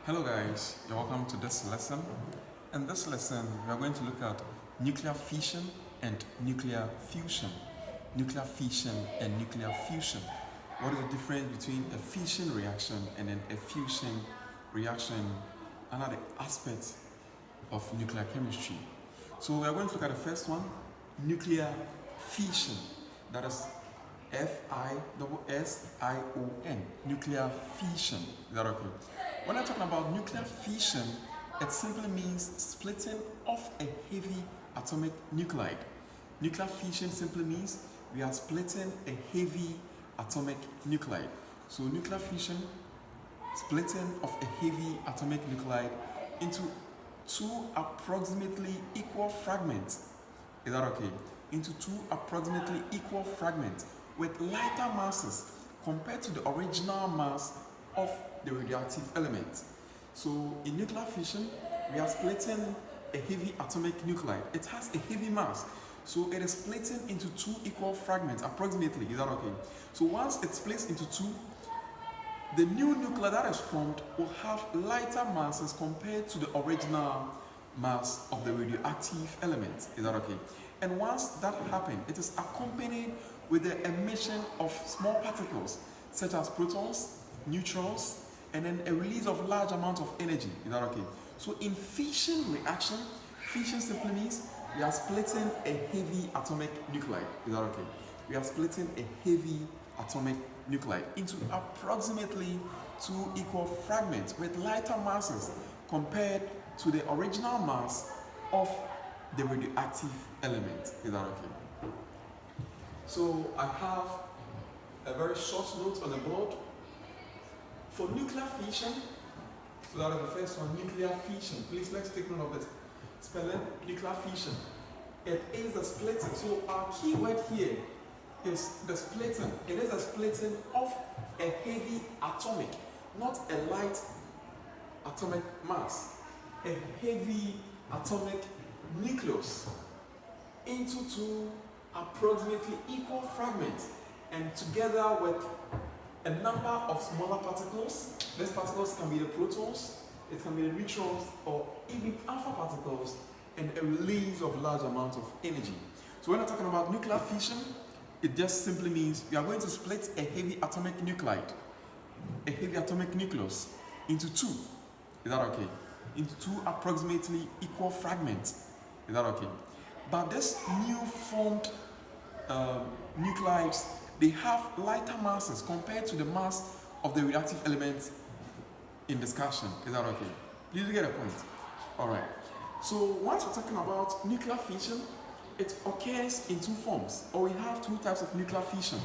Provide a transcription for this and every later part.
Hello guys, you're welcome to this lesson. In this lesson, we are going to look at nuclear fission and nuclear fusion. Nuclear fission and nuclear fusion. What is the difference between a fission reaction and then a fusion reaction? Another aspect of nuclear chemistry. So we are going to look at the first one, nuclear fission. That is F-I-S-S-I-O-N. Nuclear fission. Is that okay? When I'm talking about nuclear fission, it simply means splitting of a heavy atomic nuclide. Nuclear fission simply means we are splitting a heavy atomic nuclide. So nuclear fission, splitting of a heavy atomic nuclide into two approximately equal fragments. Is that okay? Into two approximately equal fragments with lighter masses compared to the original mass of the radioactive element. So in nuclear fission, we are splitting a heavy atomic nuclide. It has a heavy mass, so it is splitting into two equal fragments approximately. Is that okay? So once it's split into two, the new nuclide that is formed will have lighter masses compared to the original mass of the radioactive element. Is that okay? And once that happens, it is accompanied with the emission of small particles such as protons, neutrons, and then a release of large amount of energy. Is that okay? So in fission reaction, fission simply means we are splitting a heavy atomic nuclide. Is that okay? We are splitting a heavy atomic nuclide into approximately two equal fragments with lighter masses compared to the original mass of the radioactive element. Is that okay? So I have a very short note on the board. For nuclear fission, so that is the first one, nuclear fission. Please let's take note of it. Spelling nuclear fission. It is the splitting. So our key word here is the splitting. It is a splitting of a heavy atomic, not a light atomic mass. A heavy atomic nucleus into two approximately equal fragments and together with a number of smaller particles. These particles can be the protons, it can be the neutrons, or even alpha particles, and a release of large amounts of energy. So when I'm talking about nuclear fission, it just simply means we are going to split a heavy atomic nuclide, a heavy atomic nucleus, into two. Is that okay? Into two approximately equal fragments. Is that okay? But this new formed nuclides, they have lighter masses compared to the mass of the radioactive elements in discussion. Is that okay? Did you get a point? Alright. So once we're talking about nuclear fission, it occurs in two forms, or we have two types of nuclear fission.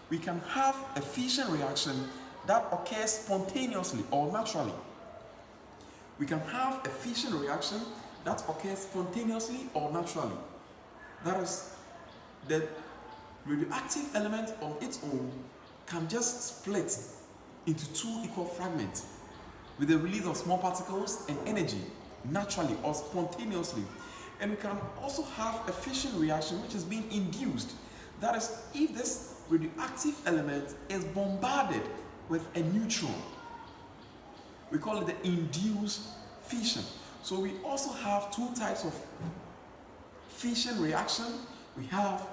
We can have a fission reaction that occurs spontaneously or naturally. We can have a fission reaction that occurs spontaneously or naturally. That is, the radioactive element on its own can just split into two equal fragments with the release of small particles and energy naturally or spontaneously. And we can also have a fission reaction which is being induced. That is, if this radioactive element is bombarded with a neutron. We call it the induced fission. So we also have two types of fission reaction. We have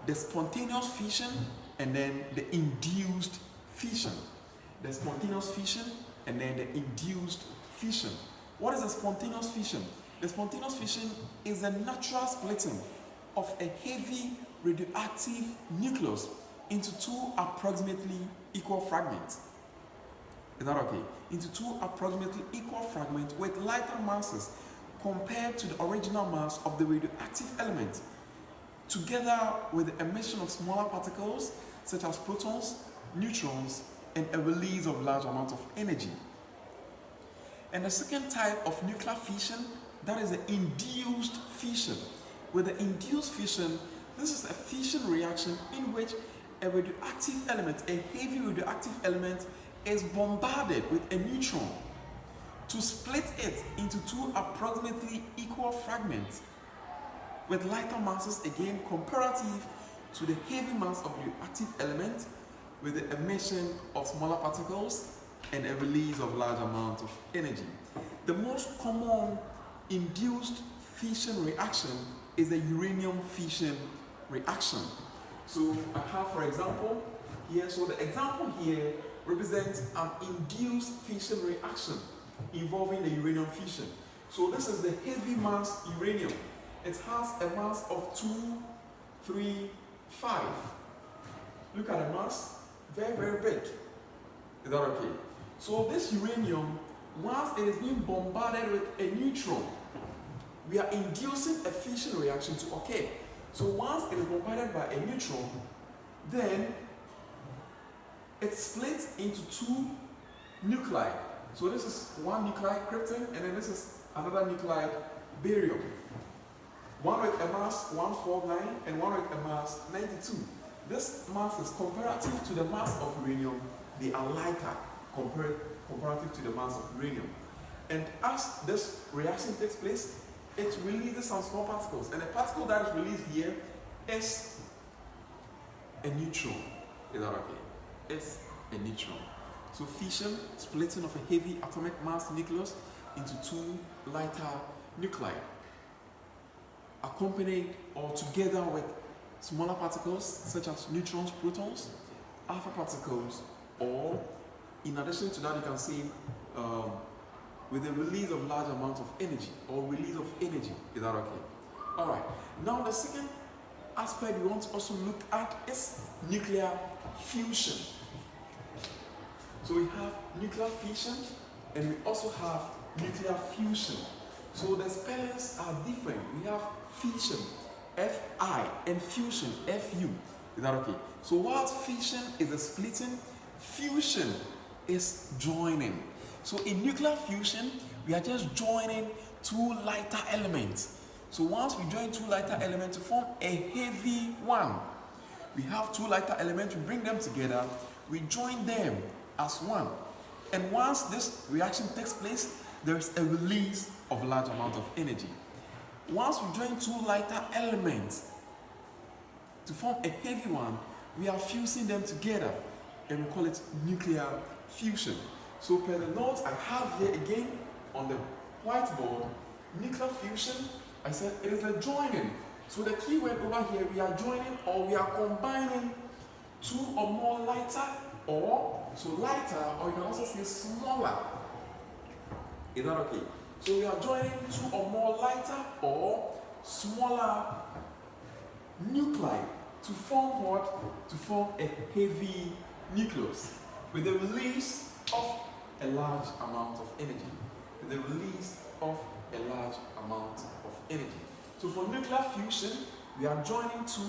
the spontaneous fission and then the induced fission. The spontaneous fission and then the induced fission. What is a spontaneous fission? The spontaneous fission is a natural splitting of a heavy radioactive nucleus into two approximately equal fragments. Is that okay? Into two approximately equal fragments with lighter masses compared to the original mass of the radioactive element, together with the emission of smaller particles such as protons, neutrons, and a release of large amounts of energy. And the second type of nuclear fission, that is the induced fission. With the induced fission, this is a fission reaction in which a radioactive element, a heavy radioactive element, is bombarded with a neutron to split it into two approximately equal fragments with lighter masses, again comparative to the heavy mass of the radioactive element, with the emission of smaller particles and a release of large amount of energy. The most common induced fission reaction is the uranium fission reaction. So I have, for example, here, so the example here represents an induced fission reaction involving the uranium fission. So this is the heavy mass uranium. It has a mass of 2, 3, 5. Look at the mass, very, very big. Is that okay? So this uranium, once it is being bombarded with a neutron, we are inducing a fission reaction to occur. So once it is bombarded by a neutron, then it splits into 2 nuclei. So this is one nuclide, krypton, and then this is another nuclide, barium. One with a mass 149 and one with a mass 92. This mass is comparative to the mass of uranium. They are lighter comparative to the mass of uranium. And as this reaction takes place, it releases some small particles. And the particle that is released here is a neutron. Is that okay? It's a neutron. So fission, splitting of a heavy atomic mass nucleus into 2 lighter nuclei, accompanied or together with smaller particles such as neutrons, protons, alpha particles, or in addition to that, you can see with the release of large amounts of energy or release of energy. Is that okay? All right. Now the second aspect we want to also look at is nuclear fusion. So we have nuclear fission and we also have nuclear fusion. So the spellings are different. We have fission, F-I, and fusion, F-U. Is that okay? So whilst fission is a splitting, fusion is joining. So in nuclear fusion, we are just joining 2 lighter elements. So once we join 2 lighter elements to form a heavy one, we have 2 lighter elements, we bring them together, we join them as one. And once this reaction takes place, there is a release of large amount of energy. Once we join 2 lighter elements to form a heavy one, we are fusing them together and we call it nuclear fusion. So per the notes I have here again on the whiteboard, nuclear fusion, I said it is a joining. So the key word over here, we are joining or we are combining 2 or more lighter, or so lighter, or you can also say smaller. Is that okay? So we are joining 2 or more lighter or smaller nuclei to form what? To form a heavy nucleus with the release of a large amount of energy. With the release of a large amount of energy. So for nuclear fusion, we are joining 2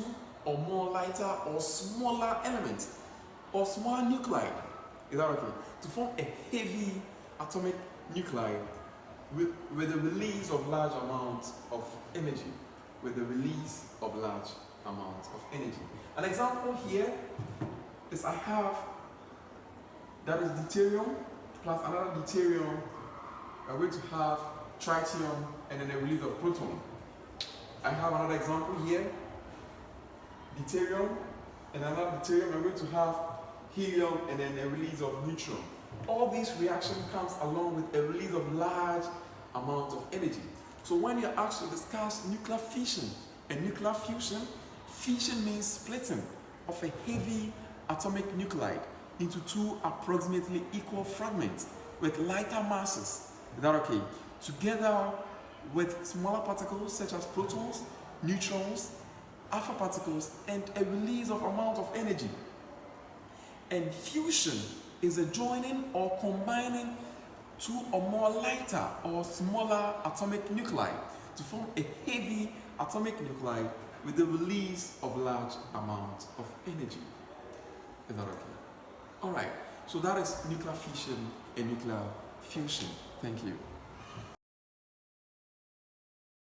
or more lighter or smaller elements or smaller nuclei. Is that okay? To form a heavy atomic nuclei with the release of large amounts of energy. With the release of large amounts of energy. An example here is I have, that is deuterium plus another deuterium. We're going to have tritium and then a release of proton. I have another example here, deuterium and another deuterium. We're going to have helium and then a release of neutron. All these reaction comes along with a release of large amount of energy. So when you're asked to discuss nuclear fission and nuclear fusion, fission means splitting of a heavy atomic nuclide into 2 approximately equal fragments with lighter masses. Is that okay? Together with smaller particles such as protons, neutrons, alpha particles, and a release of amount of energy. And fusion is a joining or combining 2 or more lighter or smaller atomic nuclei to form a heavy atomic nuclei with the release of large amount of energy. Is that okay? Alright, so that is nuclear fission and nuclear fusion. Thank you.